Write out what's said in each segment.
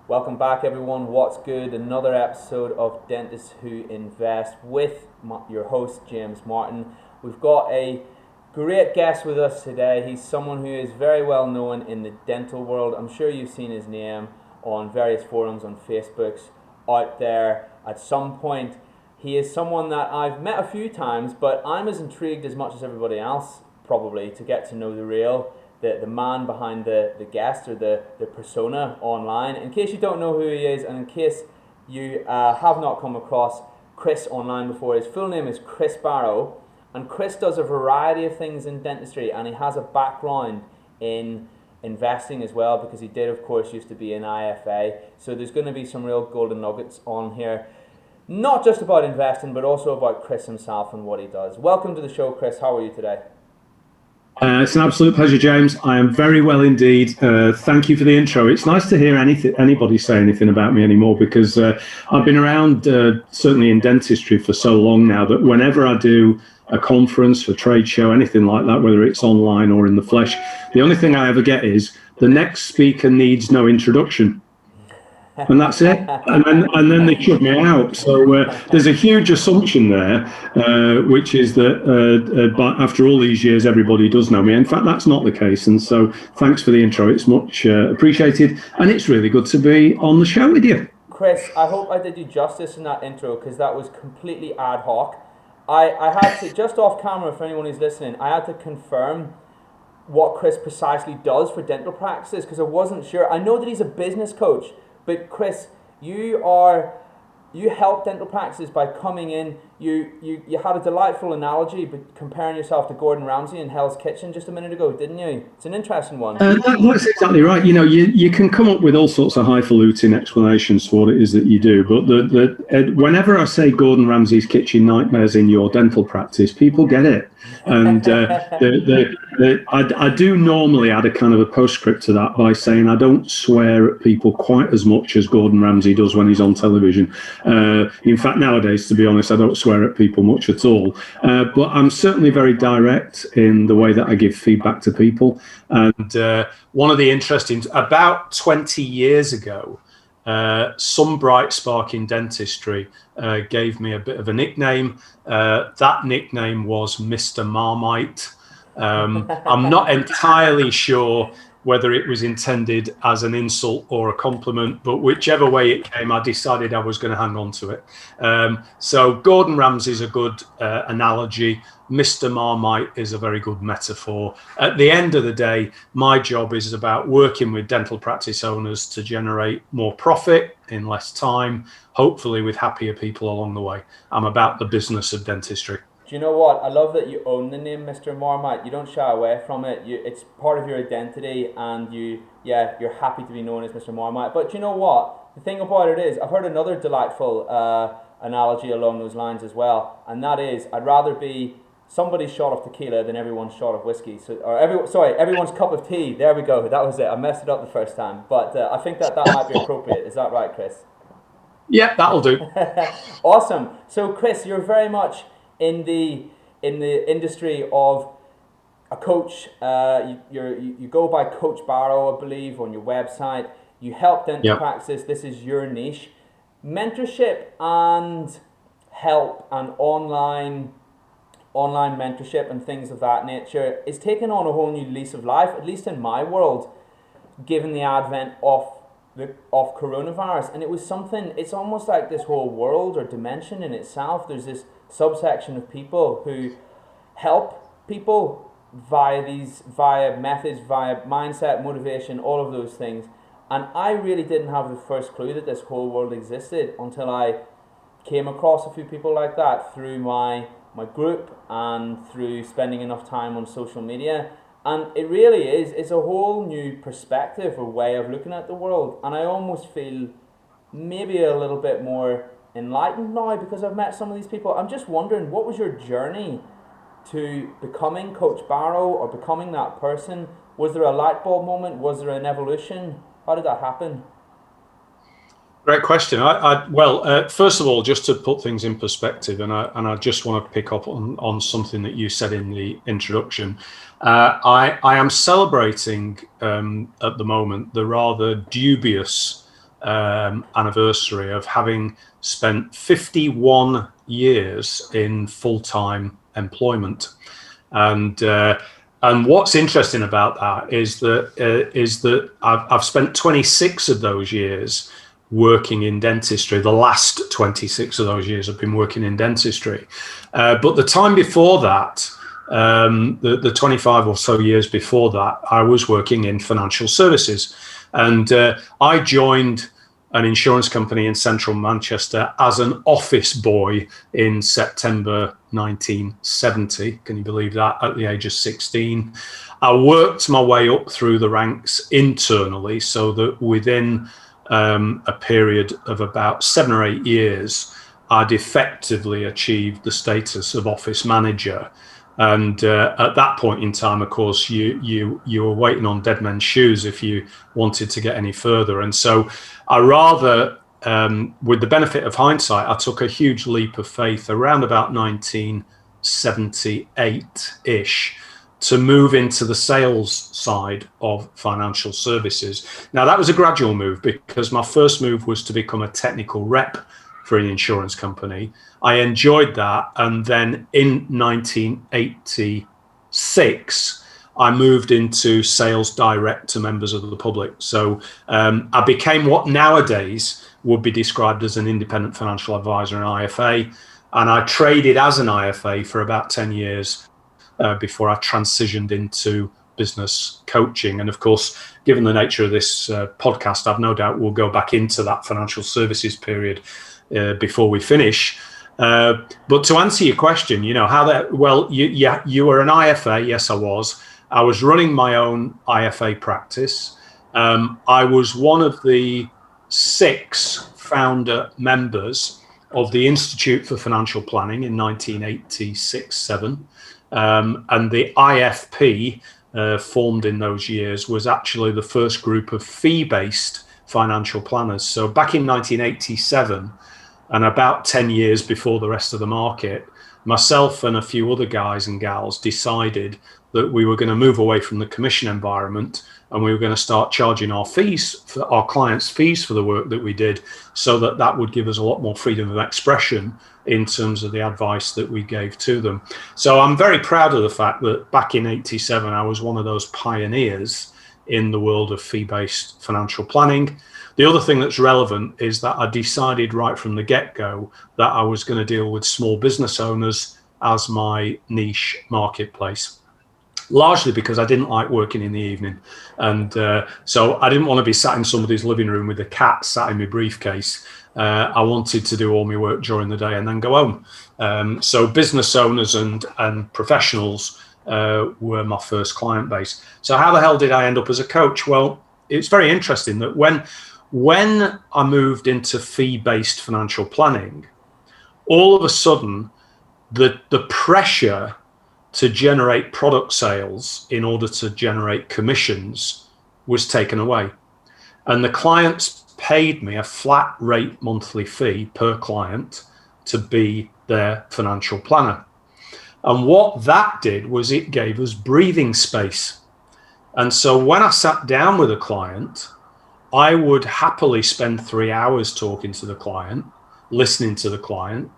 Welcome back, everyone. What's good? Another episode of Dentists Who Invest with your host, James Martin. We've got a great guest with us today. He's someone who is very well known in the dental world. I'm sure you've seen his name on various forums on Facebooks out there at some point. He is someone that I've met a few times, but I'm as intrigued as much as everybody else probably to get to know the man behind the guest or the persona online. In case you don't know who he is, and in case you have not come across Chris online before, his full name is Chris Barrow, and Chris does a variety of things in dentistry, and he has a background in investing as well, because he did, of course, used to be an IFA. So there's going to be some real golden nuggets on here, not just about investing, but also about Chris himself and what he does. Welcome to the show, Chris. How are you today? It's an absolute pleasure, James. I am very well indeed. Thank you for the intro. It's nice to hear anybody say anything about me anymore, because I've been around, certainly in dentistry, for so long now that whenever I do a conference, a trade show, anything like that, whether it's online or in the flesh, the only thing I ever get is the next speaker needs no introduction. And that's it. And then they shut me out. So there's a huge assumption there, which is that but after all these years, everybody does know me. In fact, that's not the case. And so thanks for the intro. It's much appreciated. And it's really good to be on the show with you. Chris, I hope I did you justice in that intro, because that was completely ad hoc. I had to, just off camera for anyone who's listening, I had to confirm what Chris precisely does for dental practices, because I wasn't sure. I know that he's a business coach, but Chris, you help dental practices by coming in. You had a delightful analogy, but comparing yourself to Gordon Ramsay in Hell's Kitchen just a minute ago, didn't you? It's an interesting one. That's exactly right. You know, you can come up with all sorts of highfalutin explanations for what it is that you do, but whenever I say Gordon Ramsay's kitchen nightmares in your dental practice, people get it. And I do normally add a kind of a postscript to that by saying I don't swear at people quite as much as Gordon Ramsay does when he's on television. In fact, nowadays, to be honest, I don't swear at people much at all. But I'm certainly very direct in the way that I give feedback to people. And one of the interesting, about 20 years ago, some bright spark in dentistry gave me a bit of a nickname. That nickname was Mr. Marmite. I'm not entirely sure whether it was intended as an insult or a compliment, but whichever way it came, I decided I was going to hang on to it. So Gordon Ramsay's a good analogy. Mr. Marmite is a very good metaphor. At the end of the day, my job is about working with dental practice owners to generate more profit in less time, hopefully with happier people along the way. I'm about the business of dentistry. Do you know what? I love that you own the name Mr. Marmite. You don't shy away from it. It's part of your identity, and you're happy to be known as Mr. Marmite. But do you know what? The thing about it is, I've heard another delightful analogy along those lines as well, and that is, I'd rather be somebody's shot of tequila than everyone's shot of whiskey. Everyone's cup of tea. There we go. That was it. I messed it up the first time, but I think that might be appropriate. Is that right, Chris? Yeah, that'll do. Awesome. So, Chris, you're very much in the industry of a coach. You go by Coach Barrow, I believe, on your website. You help dental practices. This is your niche. Mentorship and help and online mentorship and things of that nature is taking on a whole new lease of life, at least in my world, given the advent of coronavirus. And it was something, it's almost like this whole world or dimension in itself. There's this subsection of people who help people via methods, via mindset, motivation, all of those things. And I really didn't have the first clue that this whole world existed until I came across a few people like that through my group and through spending enough time on social media. And it really it's a whole new perspective or way of looking at the world. And I almost feel maybe a little bit more enlightened now because I've met some of these people. I'm just wondering, what was your journey to becoming Coach Barrow or becoming that person? Was there a light bulb moment? Was there an evolution? How did that happen? Great question. Well, first of all, just to put things in perspective, and I just want to pick up on something that you said in the introduction. I am celebrating at the moment the rather dubious anniversary of having spent 51 years in full-time employment. And what's interesting about that is that I've spent 26 of those years working in dentistry. The last 26 of those years I've been working in dentistry. But the time before that, the 25 or so years before that, I was working in financial services. And I joined an insurance company in central Manchester as an office boy in September 1970. Can you believe that? At the age of 16. I worked my way up through the ranks internally, so that within a period of about 7 or 8 years, I'd effectively achieved the status of office manager. And at that point in time, of course, you were waiting on dead men's shoes if you wanted to get any further. And so I rather, with the benefit of hindsight, I took a huge leap of faith around about 1978-ish to move into the sales side of financial services. Now, that was a gradual move, because my first move was to become a technical rep for an insurance company. I enjoyed that. And then in 1986, I moved into sales direct to members of the public. So I became what nowadays would be described as an independent financial advisor, an IFA. And I traded as an IFA for about 10 years before I transitioned into business coaching. And of course, given the nature of this podcast, I've no doubt we'll go back into that financial services period before we finish. But to answer your question, you know, how that, well, you were an IFA. Yes, I was. I was running my own IFA practice. I was one of the 6 founder members of the Institute for Financial Planning in 1986-7. And the IFP formed in those years was actually the first group of fee-based financial planners. So back in 1987, and about 10 years before the rest of the market, myself and a few other guys and gals decided that we were going to move away from the commission environment, and we were going to start charging our fees, for our clients' fees for the work that we did, so that that would give us a lot more freedom of expression in terms of the advice that we gave to them. So I'm very proud of the fact that back in 87, I was one of those pioneers in the world of fee-based financial planning. The other thing that's relevant is that I decided right from the get-go that I was going to deal with small business owners as my niche marketplace, largely because I didn't like working in the evening. And so I didn't want to be sat in somebody's living room with a cat sat in my briefcase. I wanted to do all my work during the day and then go home. So business owners and professionals were my first client base. So how the hell did I end up as a coach? Well, it's very interesting that when I moved into fee-based financial planning, all of a sudden, the pressure to generate product sales in order to generate commissions was taken away. And the clients paid me a flat rate monthly fee per client to be their financial planner. And what that did was it gave us breathing space. And so when I sat down with a client, I would happily spend 3 hours talking to the client, listening to the client.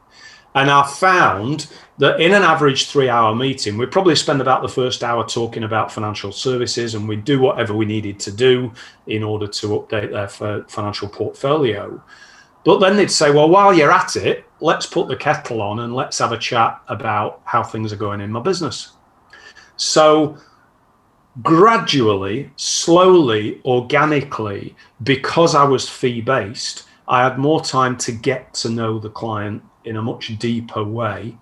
And I found that in an average 3-hour meeting, we'd probably spend about the first hour talking about financial services, and we'd do whatever we needed to do in order to update their financial portfolio. But then they'd say, well, while you're at it, let's put the kettle on and let's have a chat about how things are going in my business. So gradually, slowly, organically, because I was fee-based, I had more time to get to know the client in a much deeper way.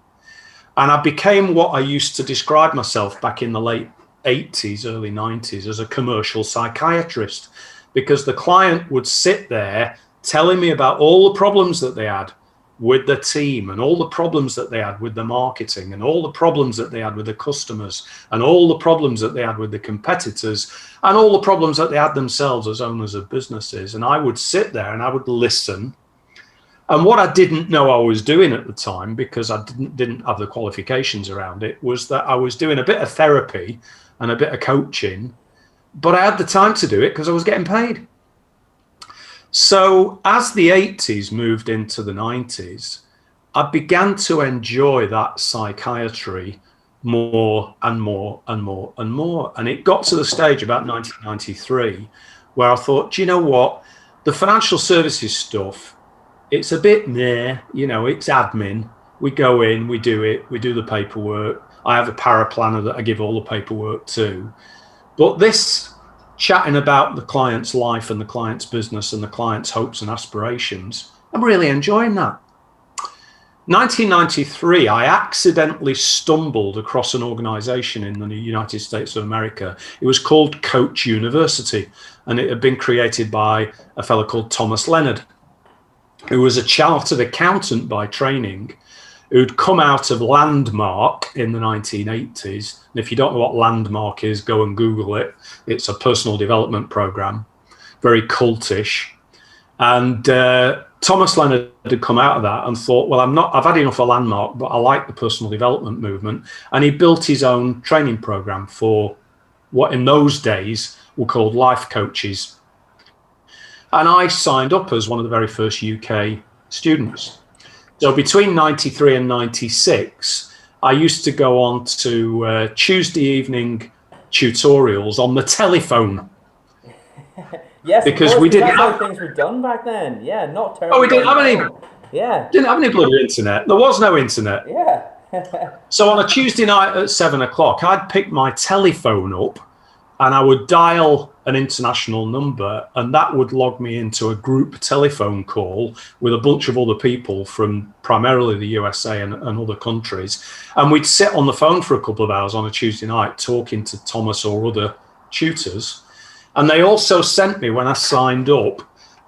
And I became what I used to describe myself back in the late 80s, early 90s as a commercial psychiatrist, because the client would sit there telling me about all the problems that they had with the team, and all the problems that they had with the marketing, and all the problems that they had with the customers, and all the problems that they had with the competitors, and all the problems that they had themselves as owners of businesses. And I would sit there and I would listen. And what I didn't know I was doing at the time, because I didn't have the qualifications around it, was that I was doing a bit of therapy and a bit of coaching, but I had the time to do it because I was getting paid. So as the 80s moved into the 90s, I began to enjoy that psychiatry more and more and more and more. And it got to the stage about 1993 where I thought, do you know what? The financial services stuff, it's a bit meh, it's admin. We go in, we do it, we do the paperwork. I have a paraplanner that I give all the paperwork to. But this chatting about the client's life and the client's business and the client's hopes and aspirations, I'm really enjoying that. 1993, I accidentally stumbled across an organization in the United States of America. It was called Coach University, and it had been created by a fellow called Thomas Leonard, who was a chartered accountant by training, who'd come out of Landmark in the 1980s. And if you don't know what Landmark is, go and Google it. It's a personal development program, very cultish. And Thomas Leonard had come out of that and thought, well, I've had enough of Landmark, but I like the personal development movement. And he built his own training program for what in those days were called life coaches. And I signed up as one of the very first UK students. So between 93 and 96, I used to go on to Tuesday evening tutorials on the telephone. Yes, because we didn't have how things were done back then. Yeah, not terrible. Oh, we didn't have any. Yeah, didn't have any bloody internet. There was no internet. Yeah. So on a Tuesday night at 7 o'clock, I'd pick my telephone up and I would dial an international number, and that would log me into a group telephone call with a bunch of other people from primarily the USA and other countries. And we'd sit on the phone for a couple of hours on a Tuesday night talking to Thomas or other tutors. And they also sent me, when I signed up,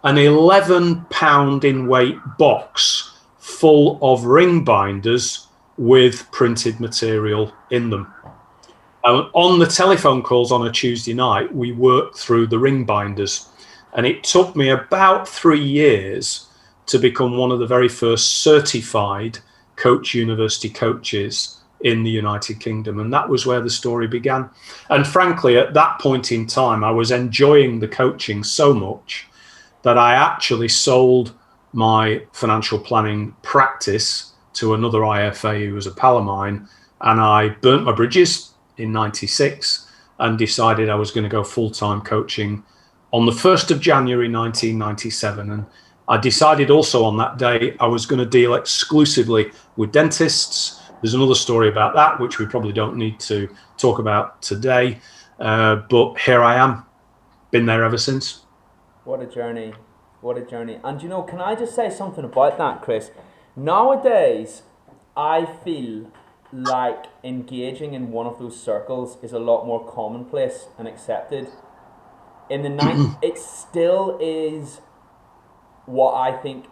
an 11-pound in weight box full of ring binders with printed material in them. On the telephone calls on a Tuesday night, we worked through the ring binders. And it took me about 3 years to become one of the very first certified Coach University coaches in the United Kingdom. And that was where the story began. And frankly, at that point in time, I was enjoying the coaching so much that I actually sold my financial planning practice to another IFA who was a pal of mine. And I burnt my bridges in 96 and decided I was going to go full-time coaching on the 1st of January 1997. And I decided also on that day I was going to deal exclusively with dentists. There's another story about that, which we probably don't need to talk about today. But here I am, been there ever since. What a journey. What a journey. And can I just say something about that, Chris? Nowadays, I feel like engaging in one of those circles is a lot more commonplace and accepted. In the 90s, it still is what I think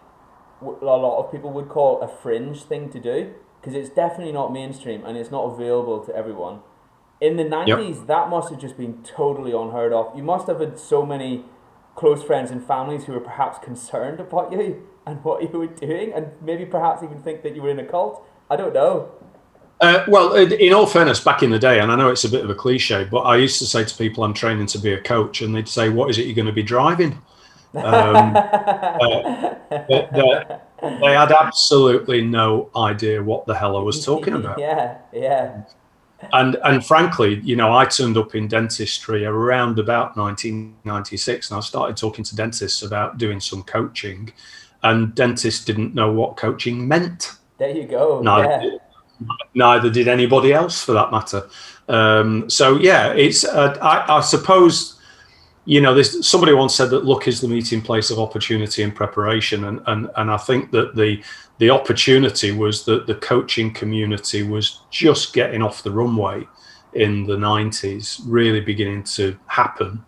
a lot of people would call a fringe thing to do, because it's definitely not mainstream and it's not available to everyone. In the 90s, that must have just been totally unheard of. You must have had so many close friends and families who were perhaps concerned about you and what you were doing, and maybe perhaps even think that you were in a cult. I don't know. Well, in all fairness, back in the day, and I know it's a bit of a cliche, but I used to say to people, I'm training to be a coach, and they'd say, what is it you're going to be driving? They had absolutely no idea what the hell I was talking about. Yeah. And frankly, I turned up in dentistry around about 1996, and I started talking to dentists about doing some coaching, and dentists didn't know what coaching meant. There you go. Neither did anybody else, for that matter. So yeah, it's I suppose somebody once said that luck is the meeting place of opportunity and preparation, and I think that the opportunity was that the coaching community was just getting off the runway in the 90s, really beginning to happen.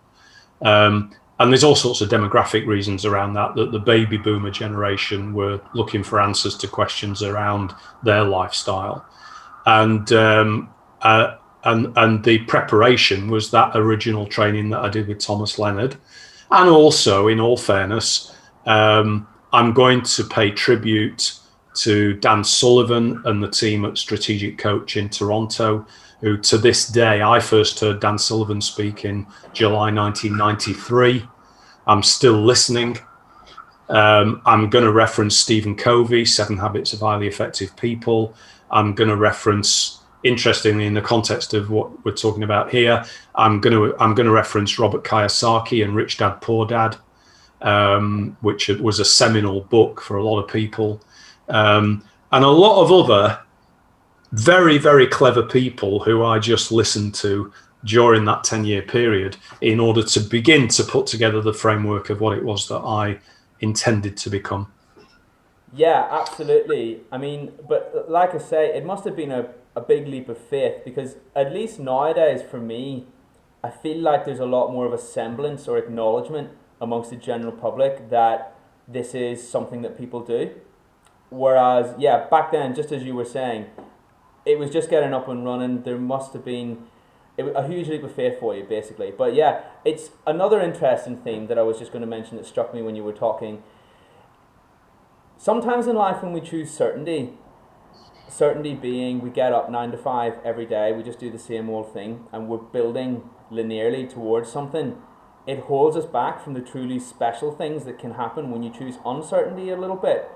And there's all sorts of demographic reasons around that the baby boomer generation were looking for answers to questions around their lifestyle. And the preparation was that original training that I did with Thomas Leonard. And also, in all fairness, I'm going to pay tribute to Dan Sullivan and the team at Strategic Coach in Toronto, who to this day, I first heard Dan Sullivan speak in July 1993. I'm still listening. I'm going to reference Stephen Covey, 7 Habits of Highly Effective People. I'm going to reference, interestingly, in the context of what we're talking about here, I'm going to reference Robert Kiyosaki and Rich Dad Poor Dad, which was a seminal book for a lot of people, and a lot of other very, very clever people who I just listened to during that 10-year period in order to begin to put together the framework of what it was that I intended to become. Yeah, absolutely. I mean, but like I say, it must have been a big leap of faith, because at least nowadays for me, I feel like there's a lot more of a semblance or acknowledgement amongst the general public that this is something that people do. Whereas, yeah, back then, just as you were saying, it was just getting up and running. There must have been a huge leap of faith for you, basically. But yeah, it's another interesting theme that I was just going to mention that struck me when you were talking. Sometimes in life when we choose certainty being we get up 9 to 5 every day, we just do the same old thing, and we're building linearly towards something, it holds us back from the truly special things that can happen when you choose uncertainty a little bit.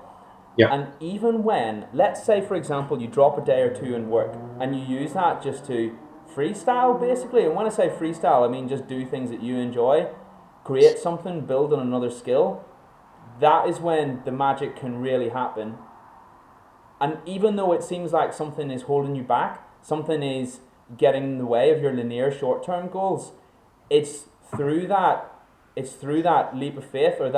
Yeah. And even when, let's say for example, you drop a day or two in work and you use that just to freestyle basically, and when I say freestyle, I mean just do things that you enjoy, create something, build on another skill. That is when the magic can really happen. And even though it seems like something is holding you back, something is getting in the way of your linear short-term goals, it's through that leap of faith, or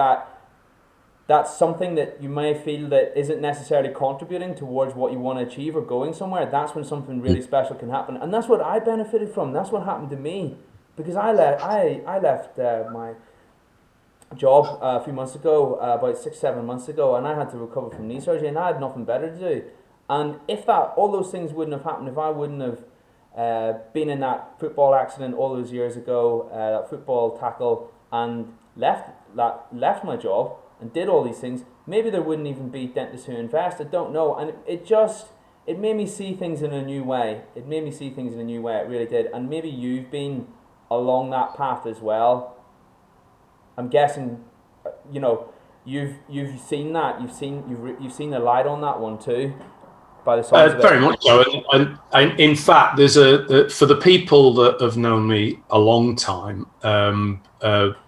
that's something that you may feel that isn't necessarily contributing towards what you want to achieve or going somewhere. That's when something really special can happen. And that's what I benefited from. That's what happened to me, because I left my job a few months ago, about 6-7 months ago, and I had to recover from knee surgery, and I had nothing better to do. And if all those things wouldn't have happened, if I wouldn't have been in that football accident all those years ago, that football tackle, and left my job and did all these things, maybe there wouldn't even be Dentists Who Invest. I don't know. And it made me see things in a new way. It really did. And maybe you've been along that path as well. I'm guessing, you've seen that. You've seen the light on that one too, by the sounds of it. Very much so. And in fact, there's for the people that have known me a long time,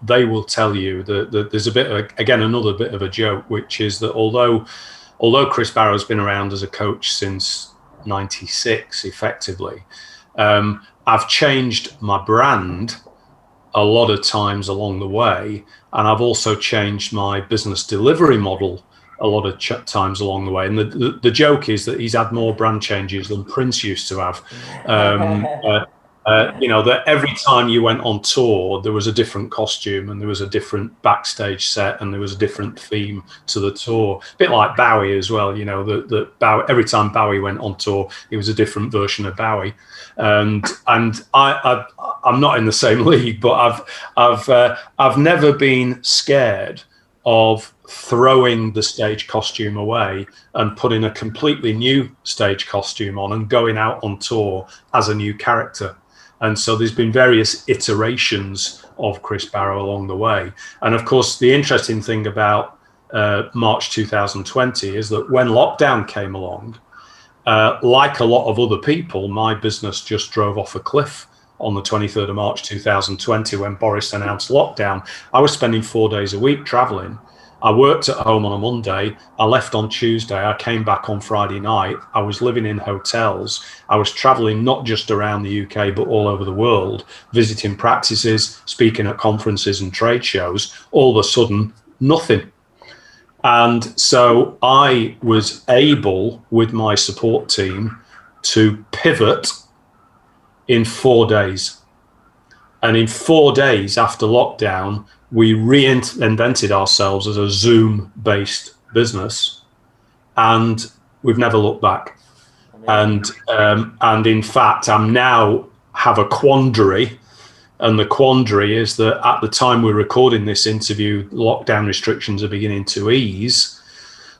they will tell you that there's another bit of a joke, which is that although Chris Barrow's been around as a coach since '96, effectively, I've changed my brand a lot of times along the way, and I've also changed my business delivery model a lot of times along the way. And the joke is that he's had more brand changes than Prince used to have. That every time you went on tour, there was a different costume and there was a different backstage set and there was a different theme to the tour. A bit like Bowie as well. Bowie, every time Bowie went on tour, it was a different version of Bowie. And I'm not in the same league, but I've never been scared of throwing the stage costume away and putting a completely new stage costume on and going out on tour as a new character. And so there's been various iterations of Chris Barrow along the way. And of course, the interesting thing about March 2020 is that when lockdown came along, like a lot of other people, my business just drove off a cliff on the 23rd of March 2020 when Boris announced lockdown. I was spending 4 days a week traveling. I worked at home on a Monday. I left on Tuesday. I came back on Friday night. I was living in hotels. I was traveling not just around the UK, but all over the world, visiting practices, speaking at conferences and trade shows. All of a sudden, nothing. And so I was able, with my support team, to pivot in 4 days. And in 4 days after lockdown, we reinvented ourselves as a Zoom-based business, and we've never looked back. And in fact, I'm now have a quandary, and the quandary is that at the time we're recording this interview, lockdown restrictions are beginning to ease.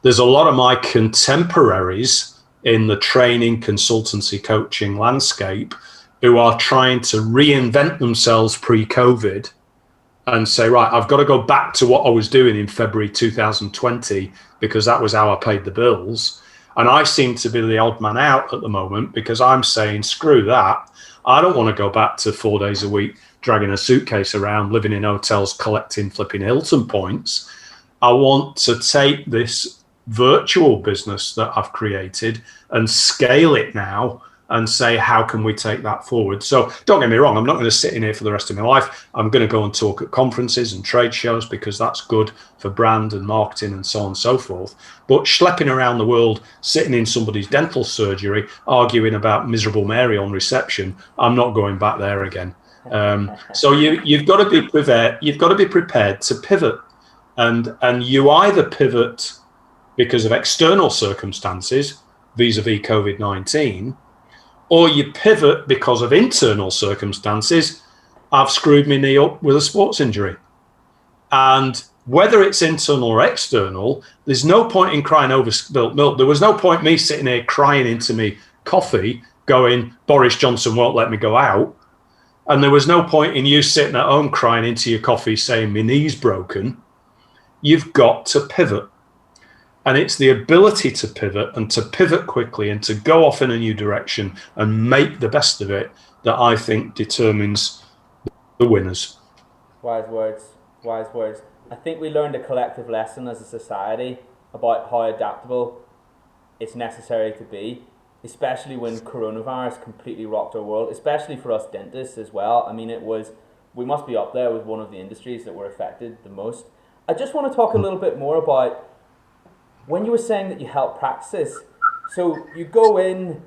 There's a lot of my contemporaries in the training, consultancy, coaching landscape who are trying to reinvent themselves pre-COVID and say, right, I've got to go back to what I was doing in February 2020 because that was how I paid the bills. And I seem to be the odd man out at the moment because I'm saying, screw that. I don't want to go back to 4 days a week, dragging a suitcase around, living in hotels, collecting flipping Hilton points. I want to take this virtual business that I've created and scale it now and say, how can we take that forward? So don't get me wrong, I'm not going to sit in here for the rest of my life. I'm going to go and talk at conferences and trade shows because that's good for brand and marketing and so on and so forth. But schlepping around the world, sitting in somebody's dental surgery, arguing about miserable Mary on reception, I'm not going back there again. So you've got to be prepared. You've got to be prepared to pivot, and you either pivot because of external circumstances, vis-a-vis COVID-19, or you pivot because of internal circumstances. I've screwed my knee up with a sports injury. And whether it's internal or external, there's no point in crying over spilt milk. There was no point me sitting here crying into me coffee going, Boris Johnson won't let me go out. And there was no point in you sitting at home crying into your coffee saying my knee's broken. You've got to pivot. And it's the ability to pivot and to pivot quickly and to go off in a new direction and make the best of it that I think determines the winners. Wise words, wise words. I think we learned a collective lesson as a society about how adaptable it's necessary to be, especially when coronavirus completely rocked our world, especially for us dentists as well. I mean, we must be up there with one of the industries that were affected the most. I just want to talk a little bit more about when you were saying that you help practices. So you go in,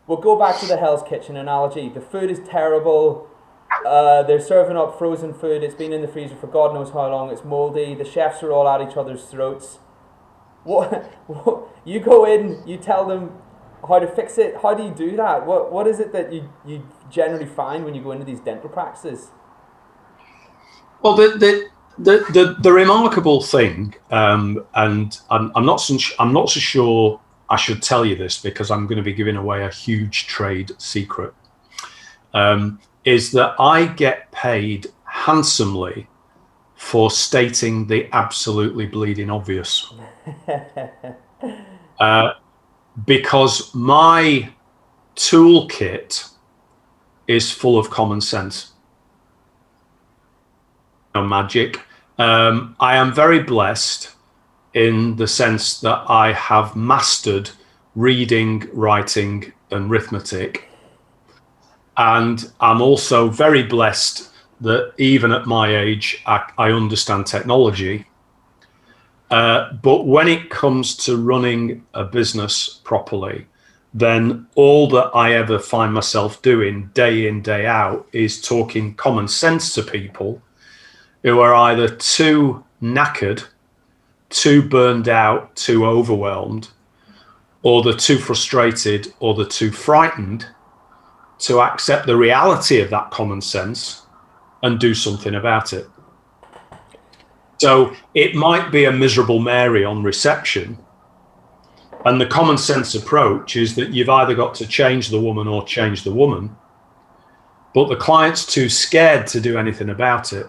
we'll go back to the Hell's Kitchen analogy. The food is terrible. They're serving up frozen food. It's been in the freezer for God knows how long. It's moldy. The chefs are all at each other's throats. What you go in, you tell them how to fix it. How do you do that? What is it that you generally find when you go into these dental practices? Well, the remarkable thing, and I'm not so sure I should tell you this because I'm going to be giving away a huge trade secret, is that I get paid handsomely for stating the absolutely bleeding obvious. Because my toolkit is full of common sense. No magic. I am very blessed in the sense that I have mastered reading, writing, and arithmetic. And I'm also very blessed that even at my age, I understand technology. But when it comes to running a business properly, then all that I ever find myself doing day in, day out is talking common sense to people who are either too knackered, too burned out, too overwhelmed, or they're too frustrated, or they're too frightened to accept the reality of that common sense and do something about it. So it might be a miserable Mary on reception, and the common sense approach is that you've either got to change the woman or change the woman, but the client's too scared to do anything about it.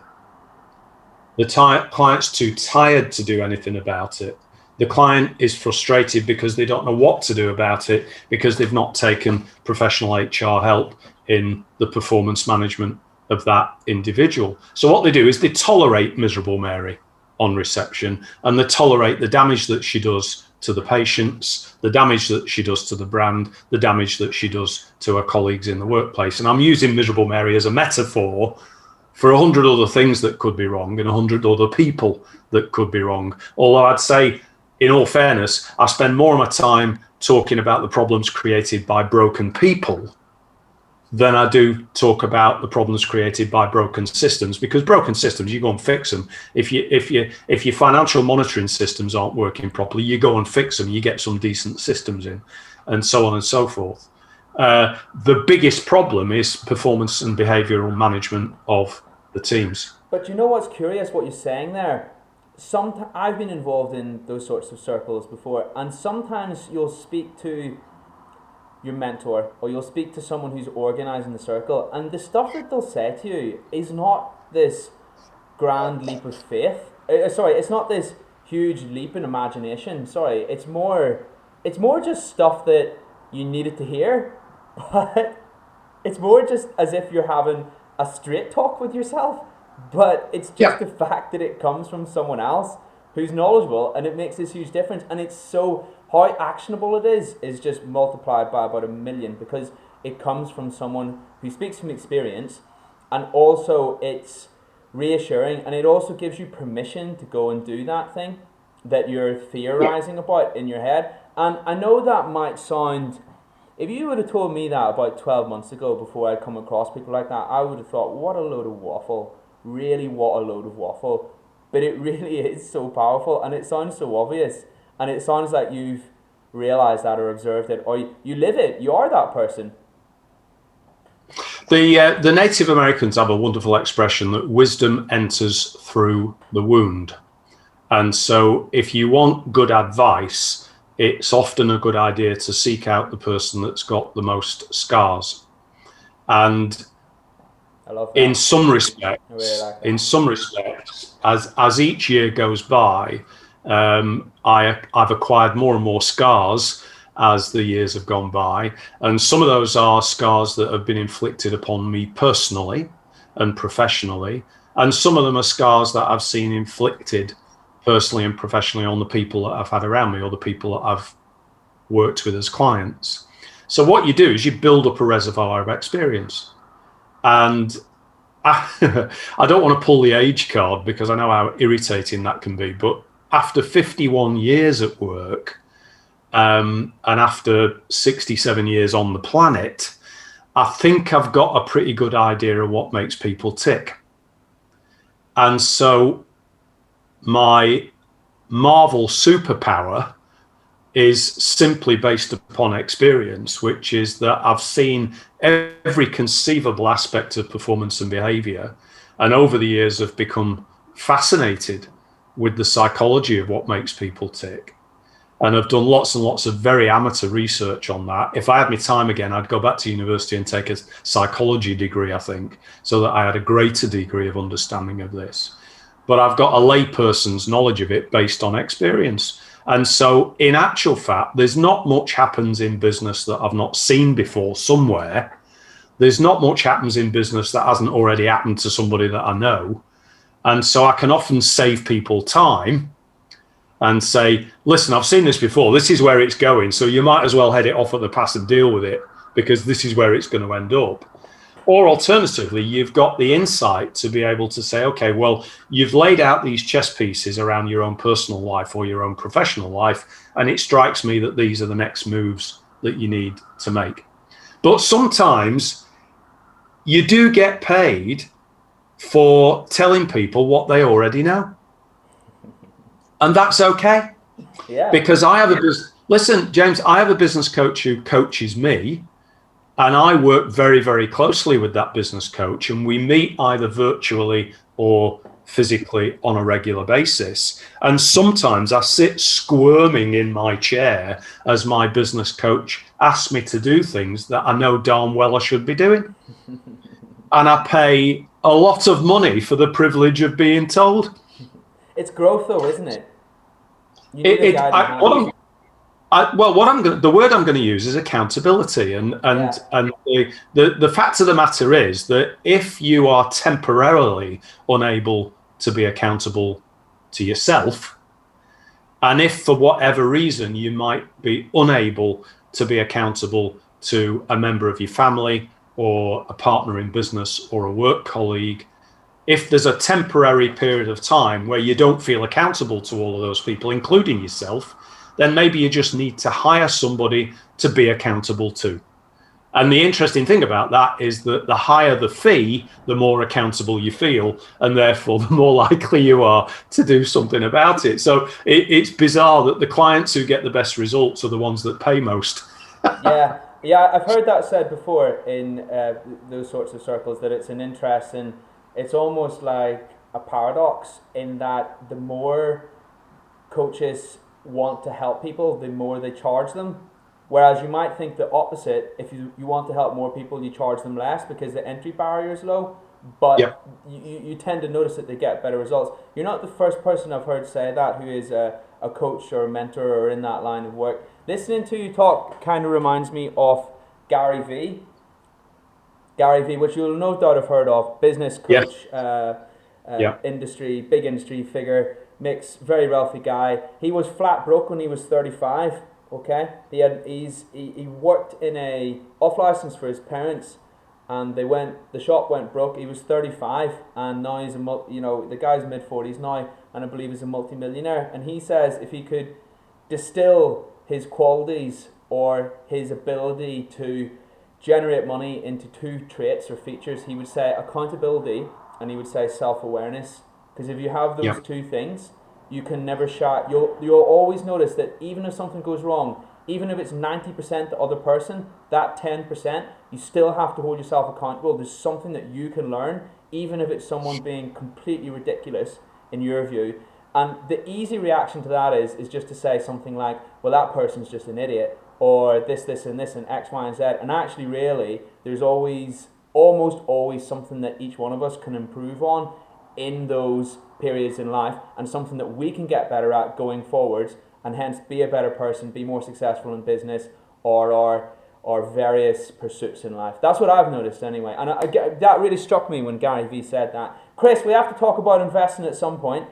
The client's too tired to do anything about it. The client is frustrated because they don't know what to do about it because they've not taken professional HR help in the performance management of that individual. So what they do is they tolerate miserable Mary on reception, and they tolerate the damage that she does to the patients, the damage that she does to the brand, the damage that she does to her colleagues in the workplace. And I'm using miserable Mary as a metaphor for 100 other things that could be wrong and 100 other people that could be wrong. Although I'd say, in all fairness, I spend more of my time talking about the problems created by broken people than I do talk about the problems created by broken systems, because broken systems, you go and fix them. If your financial monitoring systems aren't working properly, you go and fix them, you get some decent systems in, and so on and so forth. The biggest problem is performance and behavioral management of the teams. But you know what's curious, what you're saying there? I've been involved in those sorts of circles before, and sometimes you'll speak to your mentor or you'll speak to someone who's organizing the circle, and the stuff that they'll say to you is not this grand leap of faith. Sorry, it's not this huge leap in imagination. Sorry, it's more just stuff that you needed to hear, but it's more just as if you're having a straight talk with yourself. But it's just the fact that it comes from someone else who's knowledgeable, and it makes this huge difference. And it's so, how actionable it is just multiplied by about 1,000,000, because it comes from someone who speaks from experience, and also it's reassuring, and it also gives you permission to go and do that thing that you're theorizing about in your head. And I know that might sound, if you would have told me that about 12 months ago before I'd come across people like that, I would have thought, what a load of waffle. Really, what a load of waffle. But it really is so powerful, and it sounds so obvious, and it sounds like you've realized that or observed it, or you live it. You are that person. The Native Americans have a wonderful expression that wisdom enters through the wound. And so if you want good advice, it's often a good idea to seek out the person that's got the most scars. And I love that. in some respects, I really like that. as each year goes by, I've acquired more and more scars as the years have gone by, and some of those are scars that have been inflicted upon me personally and professionally, and some of them are scars that I've seen inflicted personally and professionally on the people that I've had around me or the people that I've worked with as clients. So what you do is you build up a reservoir of experience. And I don't want to pull the age card because I know how irritating that can be, but after 51 years at work, and after 67 years on the planet, I think I've got a pretty good idea of what makes people tick. And so my Marvel superpower is simply based upon experience, which is that I've seen every conceivable aspect of performance and behavior, and over the years have become fascinated with the psychology of what makes people tick. And I've done lots and lots of very amateur research on that. If I had my time again, I'd go back to university and take a psychology degree, I think, so that I had a greater degree of understanding of this. But I've got a layperson's knowledge of it based on experience. And so in actual fact, there's not much happens in business that I've not seen before somewhere. There's not much happens in business that hasn't already happened to somebody that I know. And so I can often save people time and say, listen, I've seen this before. This is where it's going. So you might as well head it off at the pass and deal with it, because this is where it's going to end up. Or alternatively, you've got the insight to be able to say, okay, well, you've laid out these chess pieces around your own personal life or your own professional life, and it strikes me that these are the next moves that you need to make. But sometimes you do get paid for telling people what they already know. And that's okay. Yeah. Because listen, James, I have a business coach who coaches me, and I work very, very closely with that business coach, and we meet either virtually or physically on a regular basis. And sometimes I sit squirming in my chair as my business coach asks me to do things that I know darn well I should be doing. And I pay a lot of money for the privilege of being told. It's growth, though, isn't it? You need the word I'm going to use is accountability, and the fact of the matter is that if you are temporarily unable to be accountable to yourself, and if for whatever reason you might be unable to be accountable to a member of your family or a partner in business or a work colleague, if there's a temporary period of time where you don't feel accountable to all of those people, including yourself, then maybe you just need to hire somebody to be accountable to. And the interesting thing about that is that the higher the fee, the more accountable you feel, and therefore the more likely you are to do something about it. So it's bizarre that the clients who get the best results are the ones that pay most. Yeah, I've heard that said before in those sorts of circles, that it's an interest in, it's almost like a paradox in that the more coaches want to help people, the more they charge them. Whereas you might think the opposite, if you want to help more people, you charge them less because the entry barrier is low. but you tend to notice that they get better results. You're not the first person I've heard say that who is a coach or a mentor or in that line of work. Listening to you talk kind of reminds me of Gary Vee. Gary Vee, which you'll no doubt have heard of, business coach, big industry figure, makes very wealthy guy. He was flat broke when he was 35. Okay, he worked in a off license for his parents, and the shop went broke. He was 35, and now he's the guy's mid-40s now, and I believe he's a multi-millionaire. And he says if he could distill his qualities or his ability to generate money into two traits or features, he would say accountability and he would say self-awareness. Because if you have those two things, you can never shy. You'll always notice that even if something goes wrong, even if it's 90% the other person, that 10%, you still have to hold yourself accountable. There's something that you can learn, even if it's someone being completely ridiculous in your view. And the easy reaction to that is just to say something like, well, that person's just an idiot, or this, and this, and X, Y, and Z. And actually, really, there's almost always something that each one of us can improve on in those periods in life, and something that we can get better at going forwards, and hence be a better person, be more successful in business or our various pursuits in life. That's what I've noticed anyway. And that really struck me when Gary Vee said that. Chris, we have to talk about investing at some point.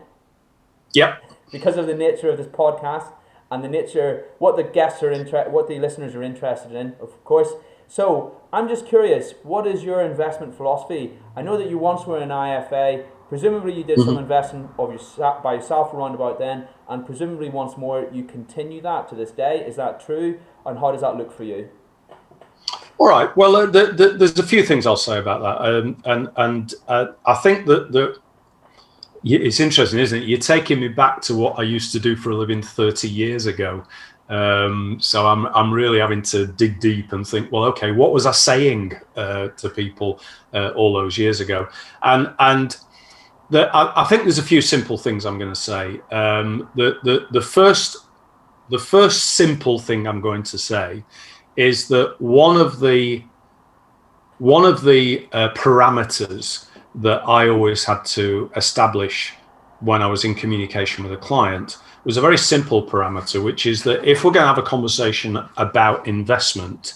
Yep. Because of the nature of this podcast and the nature, what the guests are what the listeners are interested in, of course. So I'm just curious, what is your investment philosophy? I know that you once were an IFA. Presumably you did some investing by yourself around about then, and presumably once more you continue that to this day. Is that true? And how does that look for you? All right. Well, there's a few things I'll say about that, I think that it's interesting, isn't it? You're taking me back to what I used to do for a living 30 years ago. So I'm really having to dig deep and think, well, okay, what was I saying to people all those years ago? And I think there's a few simple things I'm going to say. The first simple thing I'm going to say is that one of the parameters that I always had to establish when I was in communication with a client was a very simple parameter, which is that if we're going to have a conversation about investment,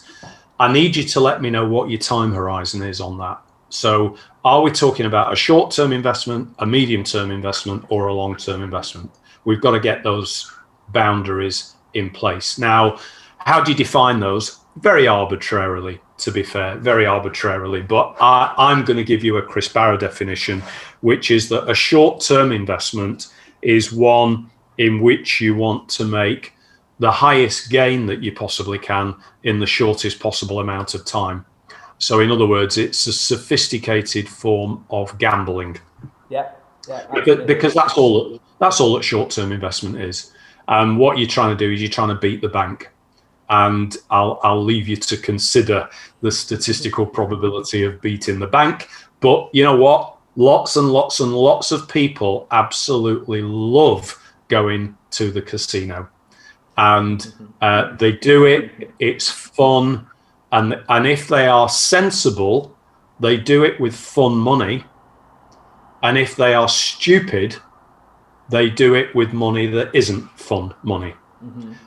I need you to let me know what your time horizon is on that. So are we talking about a short-term investment, a medium-term investment, or a long-term investment? We've got to get those boundaries in place. Now, how do you define those? Very arbitrarily, to be fair, very arbitrarily. But I'm going to give you a Chris Barrow definition, which is that a short-term investment is one in which you want to make the highest gain that you possibly can in the shortest possible amount of time. So in other words, it's a sophisticated form of gambling. Yeah. Because that's all that short-term investment is. And what you're trying to do is you're trying to beat the bank. And I'll leave you to consider the statistical probability of beating the bank. But you know what? Lots and lots and lots of people absolutely love going to the casino. And they do it. It's fun. And if they are sensible, they do it with fun money. And if they are stupid, they do it with money that isn't fun money.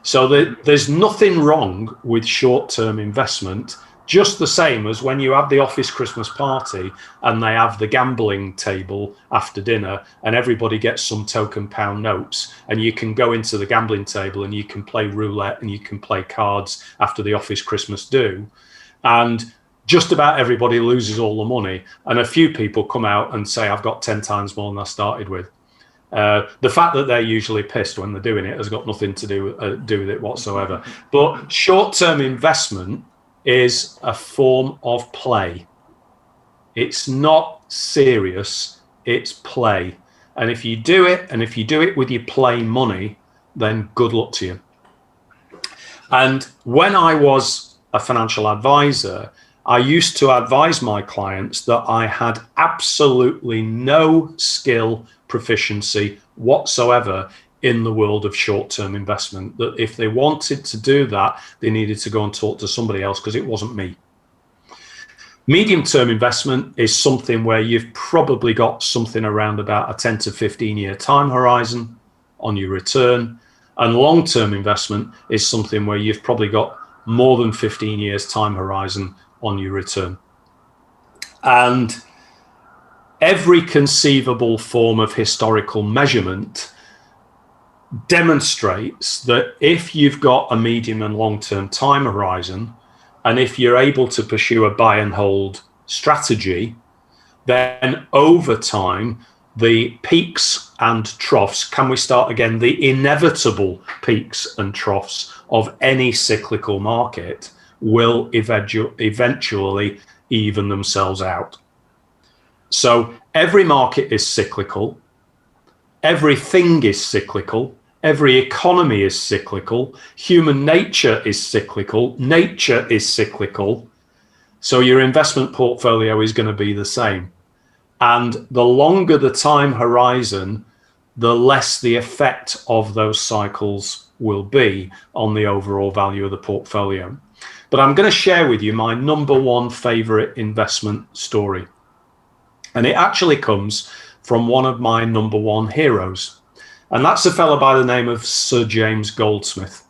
So there's nothing wrong with short-term investment, just the same as when you have the office Christmas party and they have the gambling table after dinner and everybody gets some token pound notes, and you can go into the gambling table and you can play roulette and you can play cards after the office Christmas do. And just about everybody loses all the money. And a few people come out and say, I've got 10 times more than I started with. The fact that they're usually pissed when they're doing it has got nothing to do with it whatsoever. But short-term investment is a form of play. It's not serious, it's play. And if you do it with your play money, then good luck to you. And when I was a financial advisor, I used to advise my clients that I had absolutely no skill, proficiency whatsoever in the world of short-term investment, that if they wanted to do that, they needed to go and talk to somebody else because it wasn't me. Medium-term investment is something where you've probably got something around about a 10 to 15-year time horizon on your return. And long-term investment is something where you've probably got more than 15 years time horizon on your return. And every conceivable form of historical measurement demonstrates that if you've got a medium and long-term time horizon, and if you're able to pursue a buy and hold strategy, then over time, the peaks and troughs, can we start again? The inevitable peaks and troughs of any cyclical market will eventually even themselves out. So every market is cyclical. Everything is cyclical. Every economy is cyclical. Human nature is cyclical. Nature is cyclical. So your investment portfolio is going to be the same. And the longer the time horizon, the less the effect of those cycles will be on the overall value of the portfolio. But I'm going to share with you my number one favorite investment story. And it actually comes from one of my number one heroes. And that's a fellow by the name of Sir James Goldsmith.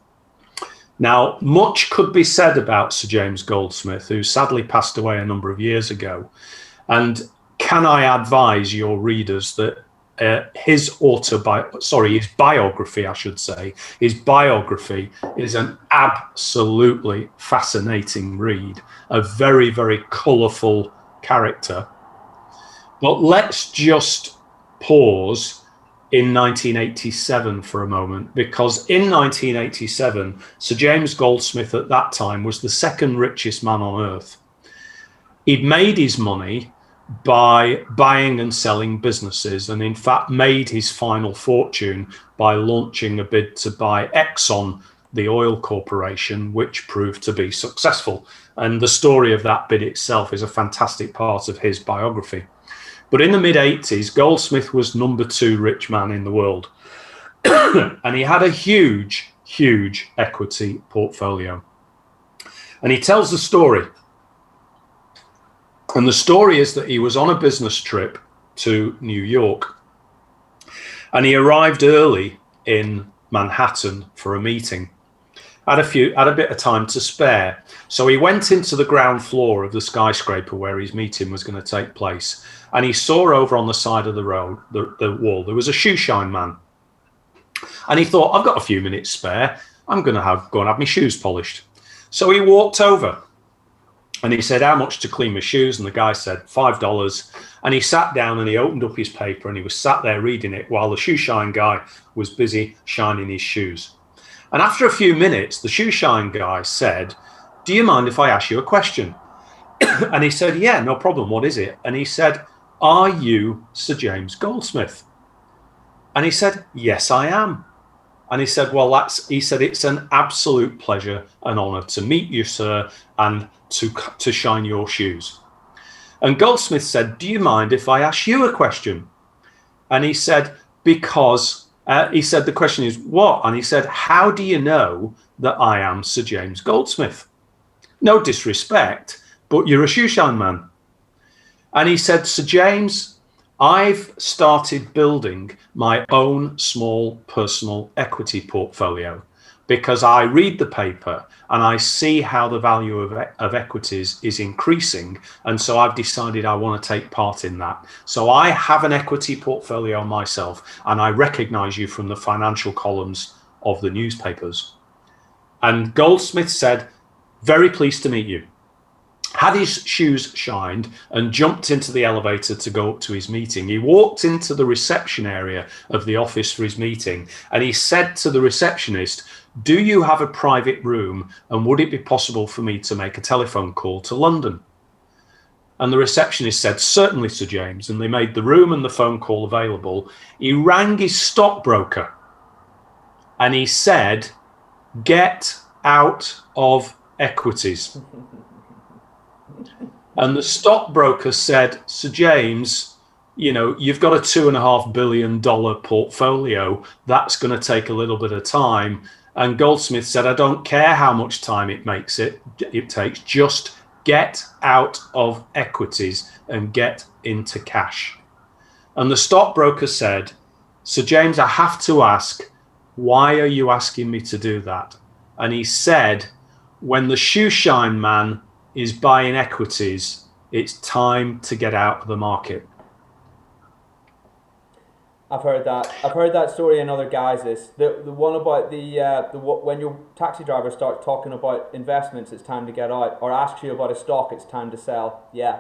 Now, much could be said about Sir James Goldsmith, who sadly passed away a number of years ago. And can I advise your readers that his biography, I should say, his biography is an absolutely fascinating read, a very, very colourful character. But let's just pause in 1987 for a moment, because in 1987, Sir James Goldsmith at that time was the second richest man on earth. He'd made his money by buying and selling businesses, and in fact made his final fortune by launching a bid to buy Exxon, the oil corporation, which proved to be successful. And the story of that bid itself is a fantastic part of his biography. But in the mid-80s, Goldsmith was number 2 rich man in the world. And he had a huge, huge equity portfolio. And he tells the story. And the story is that he was on a business trip to New York. And he arrived early in Manhattan for a meeting. Had a bit of time to spare. So he went into the ground floor of the skyscraper where his meeting was going to take place. And he saw over on the side of the road, the wall, there was a shoe shine man. And he thought, I've got a few minutes spare. I'm going to go and have my shoes polished. So he walked over and he said, how much to clean my shoes? And the guy said, $5. And he sat down and he opened up his paper and he was sat there reading it while the shoe shine guy was busy shining his shoes. And after a few minutes, the shoe shine guy said, do you mind if I ask you a question? And he said, yeah, no problem. What is it? And he said, are you Sir James Goldsmith? And he said, yes, I am. And he said, well, he said, it's an absolute pleasure and honor to meet you, sir, and to shine your shoes. And Goldsmith said, do you mind if I ask you a question? And he said, because he said, the question is what? And he said, how do you know that I am Sir James Goldsmith? No disrespect, but you're a shoe shine man. And he said, Sir James, I've started building my own small personal equity portfolio because I read the paper and I see how the value of equities is increasing. And so I've decided I want to take part in that. So I have an equity portfolio myself, and I recognize you from the financial columns of the newspapers. And Goldsmith said, very pleased to meet you. Had his shoes shined and jumped into the elevator to go up to his meeting. He walked into the reception area of the office for his meeting, and he said to the receptionist, do you have a private room, and would it be possible for me to make a telephone call to London? And the receptionist said, certainly, Sir James. And they made the room and the phone call available. He rang his stockbroker and he said, get out of equities. And the stockbroker said, Sir James, you know, you've got a $2.5 billion portfolio. That's going to take a little bit of time. And Goldsmith said, I don't care how much time it takes, just get out of equities and get into cash. And the stockbroker said, Sir James, I have to ask, why are you asking me to do that? And he said, when the shoe shine man is buying equities, it's time to get out of the market. I've heard that. I've heard that story in other guises. The one about the when your taxi driver starts talking about investments, it's time to get out, or asks you about a stock, it's time to sell. Yeah.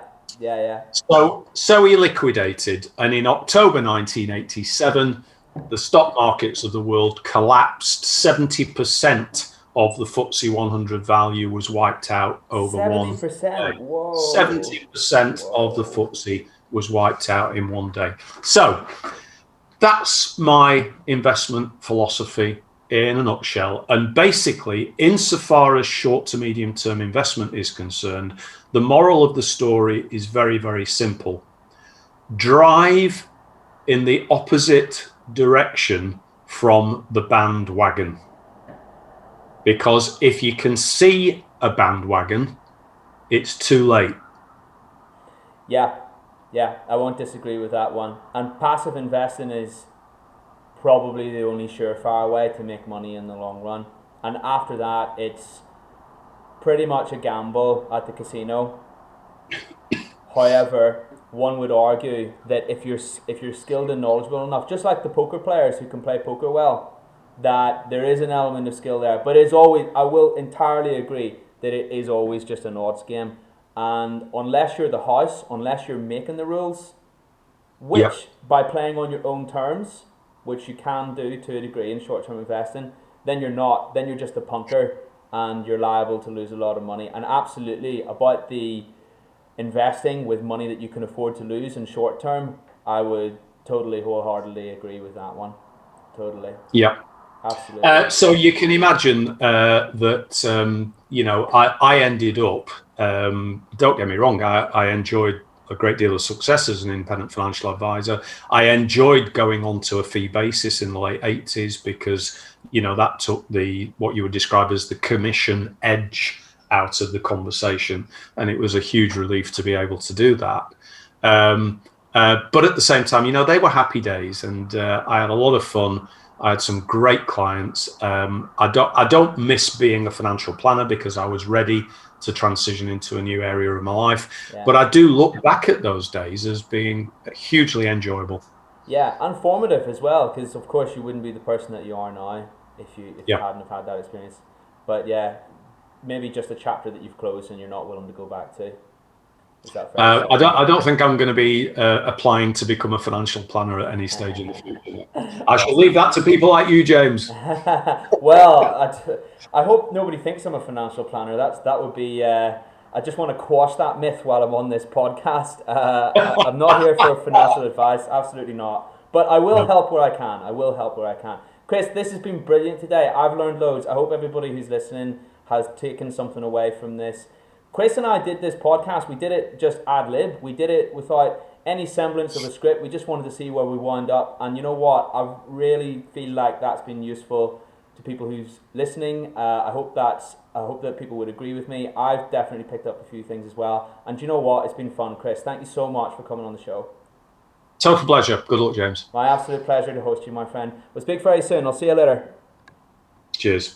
So he liquidated, and in October 1987, the stock markets of the world collapsed. 70% of the FTSE 100 value was wiped out over 70%. one day. Whoa. 70% of the FTSE was wiped out in one day. So that's my investment philosophy in a nutshell. And basically, insofar as short to medium term investment is concerned, the moral of the story is very, very simple. Drive in the opposite direction from the bandwagon. Because if you can see a bandwagon, it's too late. Yeah, I won't disagree with that one. And passive investing is probably the only surefire way to make money in the long run. And after that, it's pretty much a gamble at the casino. However, one would argue that if you're skilled and knowledgeable enough, just like the poker players who can play poker well, that there is an element of skill there. But it's always, I will entirely agree that it is always just an odds game. And unless you're the house, unless you're making the rules, which by playing on your own terms, which you can do to a degree in short-term investing, then you're not. Then you're just a punter, and you're liable to lose a lot of money. And absolutely, about the investing with money that you can afford to lose in short term, I would totally wholeheartedly agree with that one. Totally. Yeah. Absolutely. So you can imagine that, I ended up, don't get me wrong, I enjoyed a great deal of success as an independent financial advisor. I enjoyed going on to a fee basis in the late 80s because, that took what you would describe as the commission edge out of the conversation. And it was a huge relief to be able to do that. But at the same time, they were happy days, and I had a lot of fun. I had some great clients. I don't miss being a financial planner because I was ready to transition into a new area of my life. Yeah. But I do look back at those days as being hugely enjoyable. Yeah, and formative as well, because of course you wouldn't be the person that you are now if you hadn't have had that experience. But yeah, maybe just a chapter that you've closed and you're not willing to go back to. Is that fair? I don't think I'm going to be applying to become a financial planner at any stage in the future. I shall leave that to people like you, James. Well, I hope nobody thinks I'm a financial planner. That would be. I just want to quash that myth while I'm on this podcast. I'm not here for financial advice. Absolutely not. But I will help where I can. Chris, this has been brilliant today. I've learned loads. I hope everybody who's listening has taken something away from this. Chris and I did this podcast. We did it just ad lib. We did it without any semblance of a script. We just wanted to see where we wound up. And you know what? I really feel like that's been useful to people who's listening. I hope that people would agree with me. I've definitely picked up a few things as well. And you know what? It's been fun, Chris. Thank you so much for coming on the show. Total pleasure. Good luck, James. My absolute pleasure to host you, my friend. We'll speak very soon. I'll see you later. Cheers.